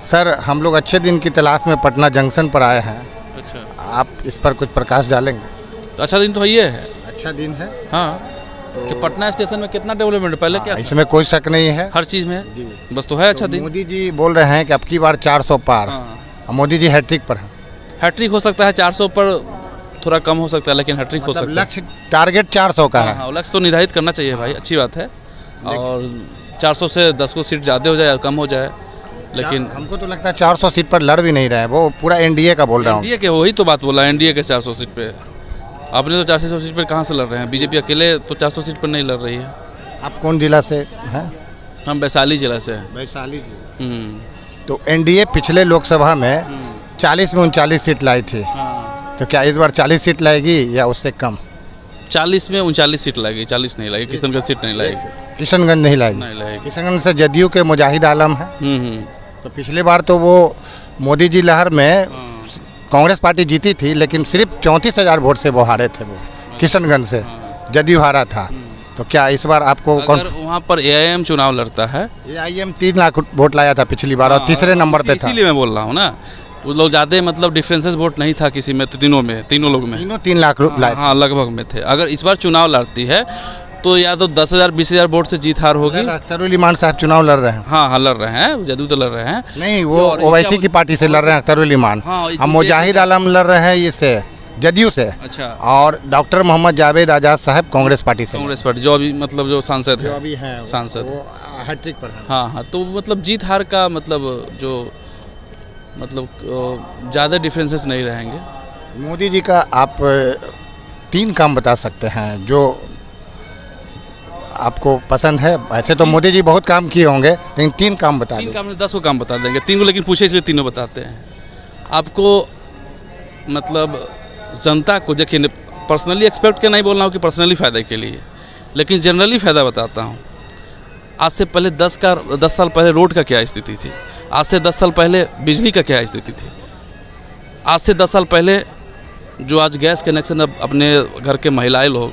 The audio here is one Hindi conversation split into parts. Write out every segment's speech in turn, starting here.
सर, हम लोग अच्छे दिन की तलाश में पटना जंक्शन पर आए हैं। अच्छा, आप इस पर कुछ प्रकाश डालेंगे? तो अच्छा दिन तो ये है। अच्छा दिन है। हाँ, कि पटना स्टेशन में कितना डेवलपमेंट पहले क्या था? इसमें कोई शक नहीं है। हर चीज़ में जी। बस तो है अच्छा दिन। मोदी जी बोल रहे हैं कि अब की बार 400 पार। हाँ। मोदी जी हैट्रिक पर हैं। हैट्रिक हो सकता है, 400 पर थोड़ा कम हो सकता है, लेकिन हैट्रिक हो मतलब सकता है। लक्ष्य टारगेट 400 का है। हाँ, लक्ष्य तो निर्धारित करना चाहिए भाई, अच्छी बात है। और 400 से 10 को सीट ज़्यादा हो जाए या कम हो जाए, लेकिन हमको तो लगता है 400 सीट पर लड़ भी नहीं रहे हैं। वो पूरा एनडीए का बोल रहा हूँ। एनडीए के वही तो बात बोला, एनडीए के 400 सीट पे। आपने तो 400 सीट पर कहाँ से लड़ रहे हैं? बीजेपी अकेले तो 400 सीट पर नहीं लड़ रही है। आप कौन जिला से हैं? हम वैशाली जिला से हैं। वैशाली। हम्म। तो एनडीए पिछले लोकसभा में 40 में 39 सीट लाई थी। हाँ। तो क्या इस बार 40 सीट लाएगी या उससे कम? 40 में 39 सीट लगेगी, 40 नहीं लगेगी। किशनगंज सीट नहीं लगेगी। किशनगंज नहीं लाएगी। नहीं लगेगी। किशनगंज से जदयू के मुजाहिद आलम है। हम्म। तो पिछली बार तो वो मोदी जी लहर में कांग्रेस पार्टी जीती थी, लेकिन सिर्फ 34,000 वोट से वो हारे थे। वो किशनगंज से जदयू हारा था। तो क्या इस बार आपको अगर वहाँ पर एआईएम चुनाव लड़ता है, एआईएम 3 लाख वोट लाया था पिछली बार और तीसरे नंबर पे था। इसीलिए मैं बोल रहा हूँ ना, वो लोग ज़्यादा मतलब डिफरेंसेस वोट नहीं था किसी में, तीनों लोग में। तीनों 3 लाख लाए। हाँ, लगभग में थे। अगर इस बार चुनाव लड़ती है तो या तो 10,000 20,000 वोट से जीत हार होगी। अख्तरुल इमान साहब चुनाव लड़ रहे हैं। हाँ, लड़ रहे हैं, जदयू तो लड़ रहे हैं। नहीं, वो ओवैसी की पार्टी से लड़ रहे हैं, अख्तरुल इमान। हम मुजाहिद आलम लड़ रहे हैं इससे, जदयू से। अच्छा। और डॉक्टर मोहम्मद जावेद आजाद साहब कांग्रेस पार्टी से। कांग्रेस पार्टी जो अभी मतलब जो सांसद है, अभी हैं सांसद, वो हैट्रिक पर हैं। हाँ, तो मतलब जीत हार का मतलब जो मतलब ज़्यादा डिफरेंसेस नहीं रहेंगे। मोदी जी का आप 3 काम बता सकते हैं जो आपको पसंद है? ऐसे तो मोदी जी बहुत काम किए होंगे, लेकिन 3 काम बता दें। 3 काम में 10 को काम बता देंगे। 3 को लेकिन पूछे इसलिए तीनों बताते हैं आपको। मतलब जनता को देखिए, पर्सनली एक्सपेक्ट के नहीं बोल रहा हूँ कि पर्सनली फ़ायदे के लिए, लेकिन जनरली फ़ायदा बताता हूँ। आज से पहले 10 साल पहले रोड का क्या स्थिति थी? आज से 10 साल पहले बिजली का क्या स्थिति थी? आज से 10 साल पहले जो आज गैस कनेक्शन अपने घर के महिलाएं लोग,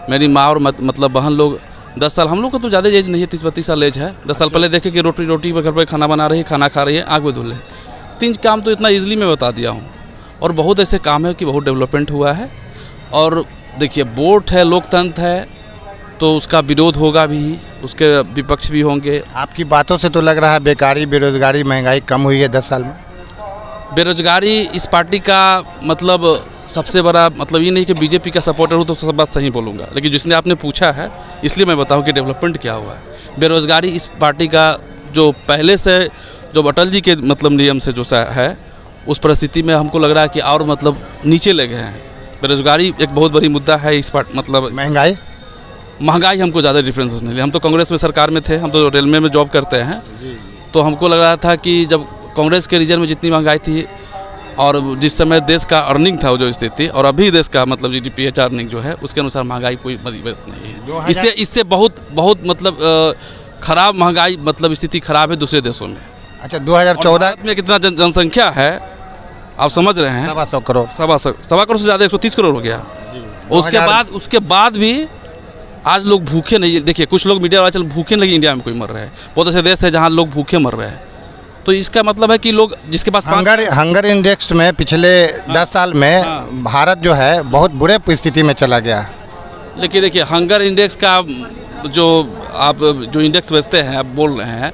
मेरी माँ और मतलब बहन लोग 10 साल, हम लोग का तो ज़्यादा एज नहीं है, 30-32 साल एज है। 10 साल पहले देखे कि रोटी पर घर पर खाना बना रही है, खाना खा रही है, आँख में धुल है। 3 काम तो इतना ईजिली मैं बता दिया हूँ। और बहुत ऐसे काम है कि बहुत डेवलपमेंट हुआ है। और देखिए, वोट है, लोकतंत्र है, तो उसका विरोध होगा भी, उसके विपक्ष भी होंगे। आपकी बातों से तो लग रहा है बेकारी, बेरोजगारी, महंगाई कम हुई है 10 साल में। बेरोजगारी इस पार्टी का मतलब सबसे बड़ा मतलब ये नहीं कि बीजेपी का सपोर्टर हूँ तो सब बात सही बोलूँगा, लेकिन जिसने आपने पूछा है इसलिए मैं बताऊँ कि डेवलपमेंट क्या हुआ है। बेरोजगारी इस पार्टी का जो पहले से जो अटल जी के मतलब नियम से जो है, उस परिस्थिति में हमको लग रहा है कि और मतलब नीचे ले गए हैं। बेरोजगारी एक बहुत बड़ी मुद्दा है इस मतलब महंगाई हमको ज़्यादा डिफरेंसेस नहीं। हम तो कांग्रेस में सरकार में थे, हम तो रेलवे में जॉब करते हैं, तो हमको लग रहा था कि जब कांग्रेस के रीजन में जितनी महंगाई थी और जिस समय देश का अर्निंग था वो जो स्थिति, और अभी देश का मतलब GDP अर्निंग जो है, उसके अनुसार महंगाई कोई बड़ी बात नहीं है। इससे बहुत मतलब खराब महंगाई मतलब स्थिति खराब है दूसरे देशों में। अच्छा, 2014 में कितना जनसंख्या है आप समझ रहे हैं? 125 करोड़। 125 करोड़ से ज़्यादा 130 करोड़ हो गया। उसके बाद भी आज लोग भूखे नहीं। देखिए, कुछ लोग मीडिया वाले चल भूखे नहीं, इंडिया में कोई मर रहे हैं। बहुत ऐसे देश है जहाँ लोग भूखे मर रहे हैं। तो इसका मतलब है कि लोग जिसके पास हंगर इंडेक्स में पिछले 10 साल में भारत जो है बहुत बुरे स्थिति में चला गया। लेकिन देखिए, हंगर इंडेक्स का जो आप जो इंडेक्स बेचते हैं, आप बोल रहे हैं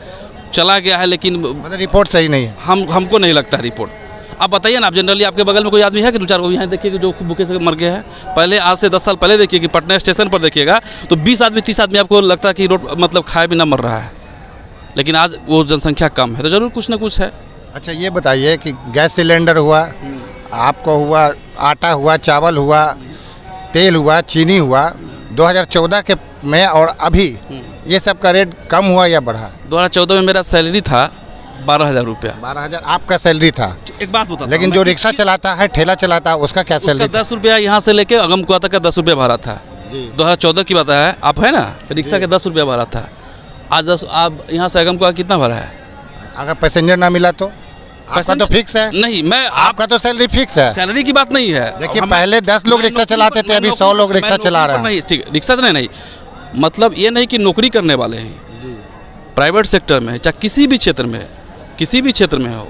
चला गया है, लेकिन मतलब रिपोर्ट सही नहीं है। हमको नहीं लगता है रिपोर्ट। आप बताइए ना, आप जनरली आपके बगल में कोई आदमी है कि 2-4 को यहाँ देखिए कि जो भूखे से मर गए हैं? पहले आज से 10 साल पहले देखिए कि पटना स्टेशन पर देखिएगा तो 20 आदमी 30 आदमी आपको लगता है कि रोड मतलब खाए बिना मर रहा है, लेकिन आज वो जनसंख्या कम है, तो ज़रूर कुछ ना कुछ है। अच्छा, ये बताइए कि गैस सिलेंडर हुआ, आपको हुआ, आटा हुआ, चावल हुआ, तेल हुआ, चीनी हुआ, 2014 के में और अभी ये सब का रेट कम हुआ या बढ़ा? 2014 में मेरा सैलरी था 12,000 रुपया। 12,000 आपका सैलरी था? एक बात बता, लेकिन जो रिक्शा चलाता है, ठेला चलाता है, उसका क्या सैलरी? 10 रुपया यहाँ से लेके अगमकुआ तक का 10 रुपया भाड़ा था। 2014 की बात है, आप है ना, रिक्शा के 10 रुपया भाड़ा था। आज आप यहाँ से अगमकुआ कितना भाड़ा है? अगर पैसेंजर ना मिला तो आपका तो फिक्स है। नहीं, मैं आपका तो सैलरी फिक्स है। सैलरी की बात नहीं है। देखिए, पहले 10 लोग रिक्शा चलाते थे, अभी 100 लोग रिक्शा चला रहे हैं। नहीं, ठीक, रिक्शा नहीं, मतलब ये नहीं कि नौकरी करने वाले हैं, प्राइवेट सेक्टर में, चाहे किसी भी क्षेत्र में, किसी भी क्षेत्र में हो,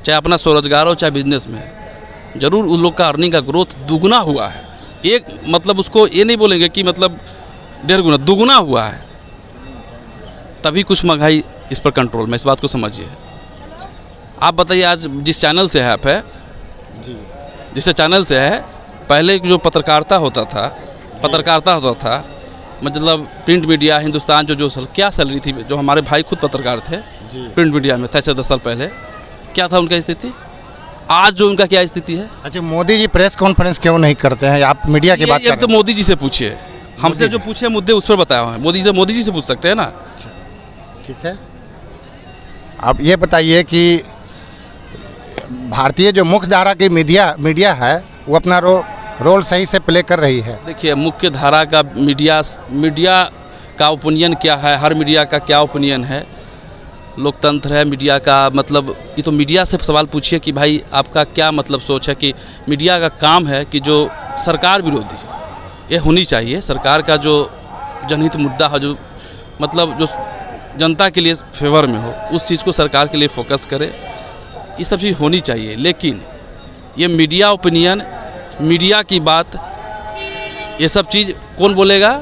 चाहे अपना स्वरोजगार हो चाहे बिजनेस में, ज़रूर उन लोग का अर्निंग का ग्रोथ दुगना हुआ है। एक मतलब उसको ये नहीं बोलेंगे कि मतलब 1.5 गुना, दुगना हुआ है, तभी कुछ महंगाई इस पर कंट्रोल में, इस बात को समझिए। आप बताइए आज जिस चैनल से है आप है जी, जिस चैनल से है, पहले जो पत्रकारिता होता था मतलब प्रिंट मीडिया हिंदुस्तान जो क्या सैलरी थी, जो हमारे भाई खुद पत्रकार थे प्रिंट मीडिया में थे 10 साल पहले, क्या था उनका स्थिति, आज जो उनका क्या स्थिति है। अच्छा, मोदी जी प्रेस कॉन्फ्रेंस क्यों नहीं करते हैं? आप मीडिया की बात कर ये रहे तो हैं। मोदी जी से पूछिए, हमसे जो पूछे मुद्दे उस पर बताया हुआ है, मोदी जी से पूछ सकते हैं ना। ठीक है, अब ये बताइए कि भारतीय जो मुख्य धारा की मीडिया है वो अपना रोल सही से प्ले कर रही है? देखिए, मुख्य धारा का मीडिया का ओपिनियन क्या है, हर मीडिया का क्या ओपिनियन है, लोकतंत्र है मीडिया का, मतलब ये तो मीडिया से सवाल पूछिए कि भाई आपका क्या मतलब सोच है कि मीडिया का काम है कि जो सरकार विरोधी ये होनी चाहिए, सरकार का जो जनहित मुद्दा है, जो मतलब जो जनता के लिए फेवर में हो, उस चीज़ को सरकार के लिए फोकस करे, ये सब चीज़ होनी चाहिए। लेकिन ये मीडिया ओपिनियन, मीडिया की बात, ये सब चीज़ कौन बोलेगा,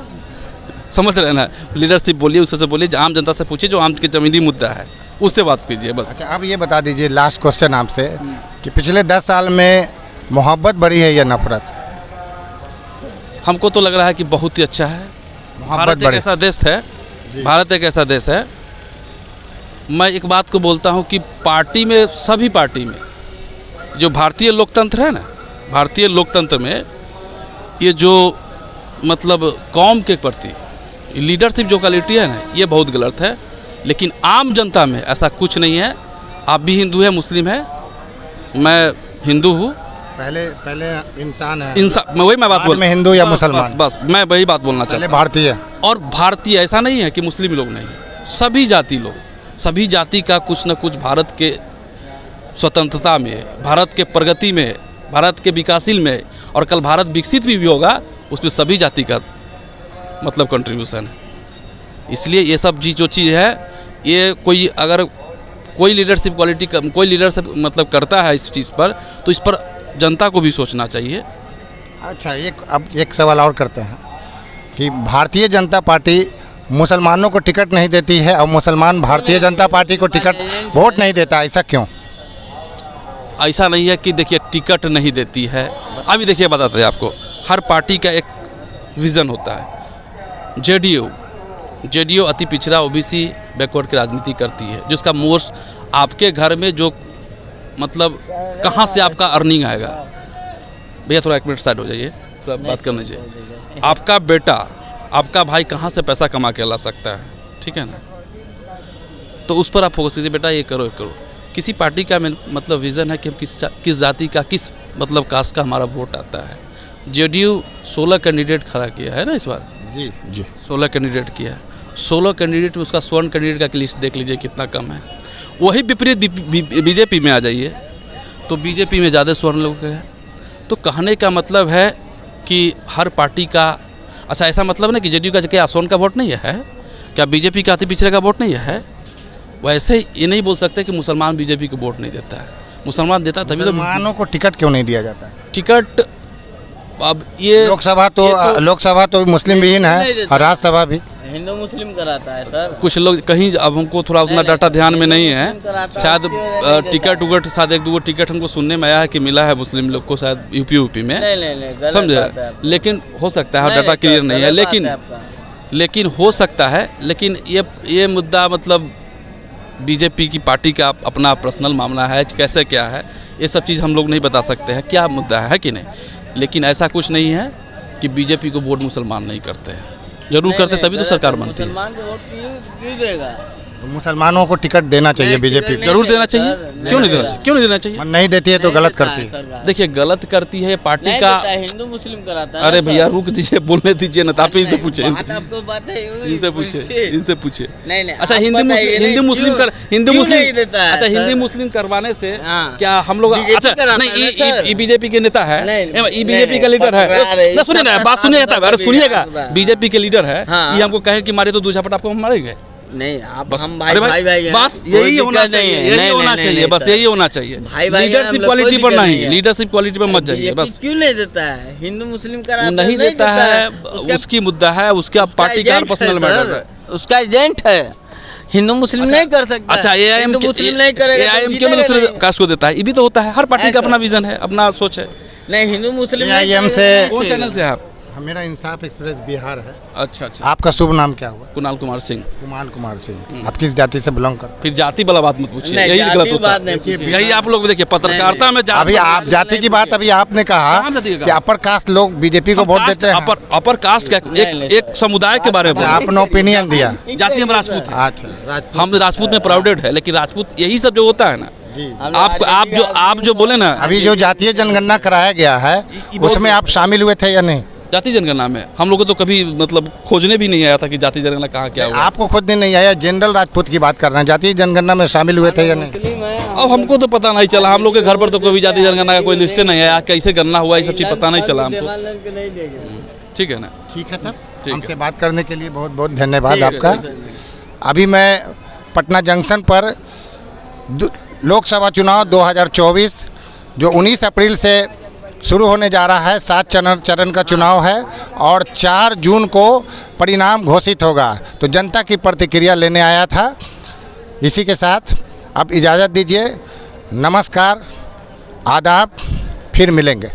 समझ रहे ना, लीडरशिप बोलिए, उससे बोलिए, आम जनता से पूछिए जो आम के ज़मीनी मुद्दा है उससे बात कीजिए बस। अच्छा, अब ये बता दीजिए लास्ट क्वेश्चन आपसे कि पिछले 10 साल में मोहब्बत बढ़ी है या नफरत? हमको तो लग रहा है कि बहुत ही अच्छा है। भारत एक ऐसा देश है, भारत एक ऐसा देश है, मैं एक बात को बोलता हूँ कि पार्टी में, सभी पार्टी में जो भारतीय लोकतंत्र है ना, भारतीय लोकतंत्र में ये जो मतलब कौम के प्रति लीडरशिप जो क्वालिटी है ना, ये बहुत गलत है। लेकिन आम जनता में ऐसा कुछ नहीं है। आप भी हिंदू है, मुस्लिम है, मैं हिंदू हूँ, पहले इंसान है, मैं वही मैं बात बाद बोल में हिंदू या मुसलमान, बस मैं वही बात बोलना चाहता हूँ। भारतीय और भारतीय ऐसा नहीं है कि मुस्लिम लोग नहीं, सभी जाति लोग, सभी जाति का कुछ न कुछ भारत के स्वतंत्रता में, भारत के प्रगति में, भारत के विकासशील में, और कल भारत विकसित भी होगा उसमें सभी जाति का मतलब कंट्रीब्यूशन है। इसलिए ये सब जो चीज़ है, ये कोई अगर कोई लीडरशिप क्वालिटी कोई लीडरशिप मतलब करता है इस चीज़ पर, तो इस पर जनता को भी सोचना चाहिए। अच्छा, अब एक सवाल और करते हैं कि भारतीय जनता पार्टी मुसलमानों को टिकट नहीं देती है और मुसलमान भारतीय जनता पार्टी को टिकट वोट नहीं देता, ऐसा क्यों? ऐसा नहीं है कि देखिए टिकट नहीं देती है। अभी देखिए बताते हैं आपको, हर पार्टी का एक विज़न होता है। जेडीयू अति पिछड़ा ओबीसी बैकवर्ड की राजनीति करती है, जिसका मोस्ट आपके घर में जो मतलब कहाँ से आपका अर्निंग आएगा। भैया थोड़ा 1 मिनट साइड हो जाइए, थोड़ा बात करने चाहिए। आपका बेटा, आपका भाई कहाँ से पैसा कमा के ला सकता है, ठीक है ना, तो उस पर आप फोकस कीजिए, बेटा ये करो ये करो। किसी पार्टी का मतलब विज़न है कि हम किस जाति का, किस मतलब कास्ट का हमारा वोट आता है। जेडीयू 16 कैंडिडेट खड़ा किया है ना इस बार, जी 16 कैंडिडेट किया है। 16 कैंडिडेट में उसका स्वर्ण कैंडिडेट का लिस्ट देख लीजिए कितना कम है। वही विपरीत बीजेपी में आ जाइए तो बीजेपी में ज़्यादा स्वर्ण लोग हैं। तो कहने का मतलब है कि हर पार्टी का, अच्छा ऐसा मतलब ना कि जेडीयू का क्या स्वर्ण का वोट नहीं है, क्या बीजेपी का अति पिछड़े का वोट नहीं है? वैसे ये नहीं बोल सकते कि मुसलमान बीजेपी को वोट नहीं देता है। मुसलमान देता तभी तो। मुसलमानों को टिकट क्यों नहीं दिया जाता? टिकट अब ये लोकसभा तो मुस्लिम विहीन है और राज्यसभा भी हिंदू मुस्लिम कराता है सर। कुछ लोग कहीं, अब हमको थोड़ा उतना डाटा ध्यान में नहीं है, शायद टिकट उकट शायद 1-2 टिकट हमको सुनने में आया है कि मिला है मुस्लिम लोग को, शायद यूपी में, समझे। लेकिन हो सकता है, डाटा क्लियर नहीं है, लेकिन हो सकता है। लेकिन ये मुद्दा मतलब बीजेपी की पार्टी का अपना पर्सनल मामला है, कैसे क्या है ये सब चीज़ हम लोग नहीं बता सकते हैं क्या मुद्दा है कि नहीं। लेकिन ऐसा कुछ नहीं है कि बीजेपी को वोट मुसलमान नहीं करते हैं, जरूर करते तभी तो सरकार बनती है। मुसलमान को वोट क्यों देगा? तो मुसलमानों को टिकट देना चाहिए बीजेपी को। जरूर देना चाहिए, क्यों नहीं देना चाहिए, क्यों नहीं देना चाहिए? नहीं देती है तो गलत करती है। देखिए गलत करती है पार्टी का, हिंदू मुस्लिम कराता है। अरे भैया रुक दीजिए, बोलने दीजिए ना, आप इनसे पूछे, आपको बात है, इनसे पूछे। नहीं अच्छा हिंदू मुस्लिम अच्छा हिंदी मुस्लिम करवाने से क्या हम लोग, अच्छा नहीं बीजेपी के नेता है, बीजेपी का लीडर है, सुनिए ना बात, सुनिएगा, अरे सुनिएगा, बीजेपी के लीडर है, ये हमको कहे कि मारे तो 2 झपट आपको हम मारेंगे, नहीं आप बस हम भाई अरे भाई भाई हैं। बस कोई यही होना दिक्कत नहीं चाहिए, है। यही नहीं, होना नहीं, चाहिए, नहीं, बस सर। यही होना चाहिए। भाई भाई हैं, हम लीडरशिप लोग कोई क्वालिटी पर दिक्कत नहीं, नहीं है। लीडरशिप क्वालिटी पर मत जाइए BJP बस। क्यों नहीं देता है? हिंदू मुस्लिम कराता नहीं देता है, उसकी मुद्दा है, उसका पार्टी का पर्सनल मैटर है। उसका एजेंट है, हिंदू मुस्लिम नहीं कर सकता। अच्छा हिंदू मुस्लिम नहीं करेगा तो AIM क्यों जीतेगा दूसरे नहीं। कास्ट को देता है? ये भी तो होता है, हर पार्टी का ऐसा। अपना विजन है, अपना सोच है। नहीं हिंदू मुस्लिम AIM नहीं से- करेगा, कौन नहीं चैनल से है आप? मेरा इंसाफ एक्सप्रेस बिहार है। अच्छा अच्छा, आपका शुभ नाम क्या हुआ? कुणाल कुमार सिंह। कुमार कुमार सिंह। आप किस जाति से बिलोंग करते फिर जाति वाला बात मत पूछिए, नहीं, यही जाति गलत होता बात है। नहीं पूछिए। यही आप लोग देखिए, पत्रकारिता में हैं? अभी आप जाति की बात अभी आपने कहा कहाँ जाति की कि कहा? अपर कास्ट लोग बीजेपी को वोट देते हैं। अपर कास्ट का नहीं, एक समुदाय के बारे में अच्छा, आपने ओपिनियन दिया। जाति हम राजपूत हैं, अच्छा, राजपूत। हम राजपूत में प्राउडेड है, लेकिन राजपूत यही सब जो होता है ना, आप जो बोले ना, अभी जो जातीय जनगणना कराया गया है उसमें आप शामिल हुए थे या नहीं? जाति जनगणना में हम लोग को तो कभी मतलब खोजने भी नहीं आया था कि जाति जनगणना कहाँ क्या हुआ। आपको खुद नहीं आया, जनरल राजपूत की बात कर रहे हैं। जातीय जनगणना में शामिल हुए थे या नहीं? मुस्लिम है। अब हमको तो पता नहीं चला, हम लोग के घर पर तो कोई जाति जनगणना का कोई लिस्ट नहीं आया, कैसे गणना हुआ, ये सब चीज़ पता नहीं चला हमको। देवानंद के नहीं देंगे। ठीक है ना? ठीक है, तब ठीक हमसे बात करने के लिए बहुत बहुत धन्यवाद ठीक है, आपका। ठीक है। अभी मैं पटना जंक्शन पर लोकसभा चुनाव 2024 जो 19 अप्रैल से शुरू होने जा रहा है, 7 चरण का चुनाव है और 4 जून को परिणाम घोषित होगा। तो जनता की प्रतिक्रिया लेने आया था। इसी के साथ अब इजाज़त दीजिए। नमस्कार, आदाब, फिर मिलेंगे।